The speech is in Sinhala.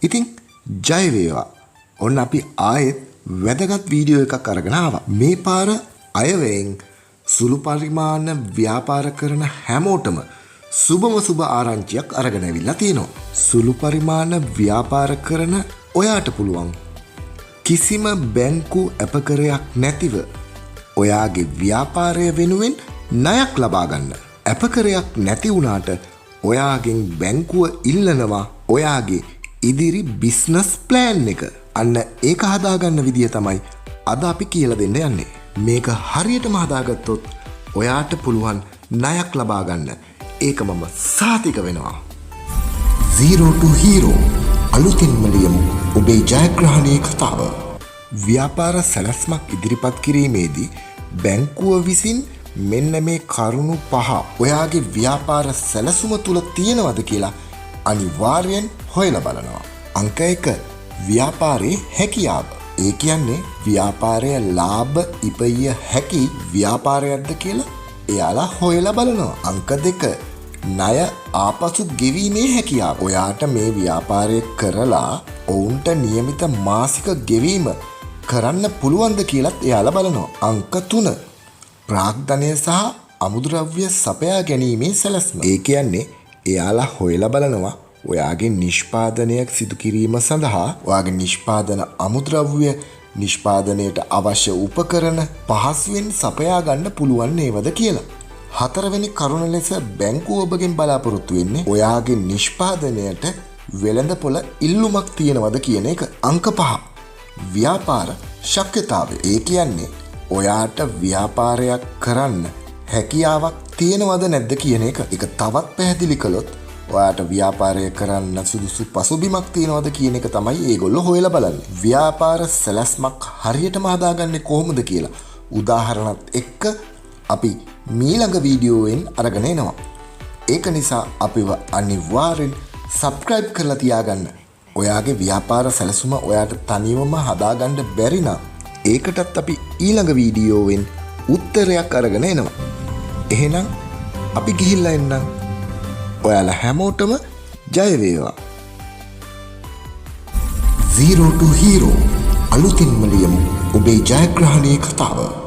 ඉතින් ජය වේවා. ඔන්න අපි ආයෙත් වැදගත් වීඩියෝ එකක් අරගෙන ආවා. මේ පාර අයවැයෙන් සුළු පරිමාණ ව්‍යාපාර කරන හැමෝටම සුබම සුබ ආරංචියක් අරගෙන ඇවිල්ලා තියෙනවා. සුළු පරිමාණ ව්‍යාපාර කරන ඔයාට පුළුවන් කිසිම බැංකු අපකරයක් නැතිව ඔයාගේ ව්‍යාපාරය වෙනුවෙන් ණයක් ලබා ගන්න. අපකරයක් නැති වුණාට ඔයාගෙන් බැංකුව ඉල්ලනවා ඔයාගේ ඉදිරි බිස්නස් ප්ලෑන් එක. අන්න ඒක හදාගන්න විදිය තමයි අද අපි කියලා දෙන්න යන්නේ. මේක හරියටම හදාගත්තොත් ඔයාට පුළුවන් ණයක් ලබා ගන්න. ඒක මම සාතික වෙනවා. Zero to Hero අලුතින්ම ලියමු ඔබේ ජයග්‍රහණයේ කතාව. ව්‍යාපාර සැලැස්මක් ඉදිරිපත් කිරීමේදී බැංකුව විසින් මෙන්න මේ කරුණු 5 ඔයාගේ ව්‍යාපාර සැලසුම තුල තියෙනවද කියලා අනිවාර්යෙන් හොයලා බලනවා. අංක 1 ව්‍යාපාරයේ හැකියාව. ඒ කියන්නේ ව්‍යාපාරය ලාභ ඉපිය හැකි ව්‍යාපාරයක්ද කියලා එයාලා හොයලා බලනවා. අංක 2 ණය ආපසු ගෙවීමේ හැකියාව. ඔයාට මේ ව්‍යාපාරය කරලා ඔවුන්ට નિયમિત මාසික ගෙවීම කරන්න පුළුවන්ද කියලාත් එයාලා බලනවා. අංක 3 ප්‍රාග්ධනය සහ අමුද්‍රව්‍ය සපයා ගැනීමේ සැලැස්ම. ඒ කියන්නේ එයාලා හොයලා බලනවා ඔයාගේ නිෂ්පාදනයක් සිදු කිරීම සඳහා ඔයාගේ නිෂ්පාදන අමුද්‍රව්‍ය නිෂ්පාදනයට අවශ්‍ය උපකරණ පහසුවෙන් සපයා ගන්න පුළුවන් නේවද කියලා. 4 වෙනි කරුණ ලෙස බැංකුව ඔබගෙන් බලාපොරොත්තු වෙන්නේ ඔයාගේ නිෂ්පාදනයට වෙළඳපොළ ඉල්ලුමක් තියෙනවද කියන එක. අංක 5 ව්‍යාපාර ශක්‍යතාවය. ඒ කියන්නේ ඔයාට ව්‍යාපාරයක් කරන්න හැකියාවක් තියෙනවද නැද්ද කියන එක. ඒක තවත් පැහැදිලි කළොත් ඔයාට ව්‍යාපාරය කරන්න සුදුසු පසුබිමක් තියෙනවද කියන එක තමයි ඒගොල්ලෝ හොයලා බලන්නේ. ව්‍යාපාර සැලැස්මක් හරියටම හදාගන්නේ කොහොමද කියලා උදාහරණත් එක්ක අපි ඊළඟ වීඩියෝවෙන් අරගෙන එනවා. ඒක නිසා අපිව අනිවාර්යෙන් subscribe කරලා තියාගන්න. ඔයාගේ ව්‍යාපාර සැලසුම ඔයාට තනියම හදාගන්න බැරි නම් ඒකටත් අපි ඊළඟ වීඩියෝවෙන් උත්තරයක් අරගෙන එනවා. එහෙනම් අපි ගිහිල්ලා එන්නම්. ඔයාලා හැමෝටම ජය වේවා. Zero to Hero අලුතින්ම ලියමු ඔබේ ජයග්‍රහණයේ කතාව.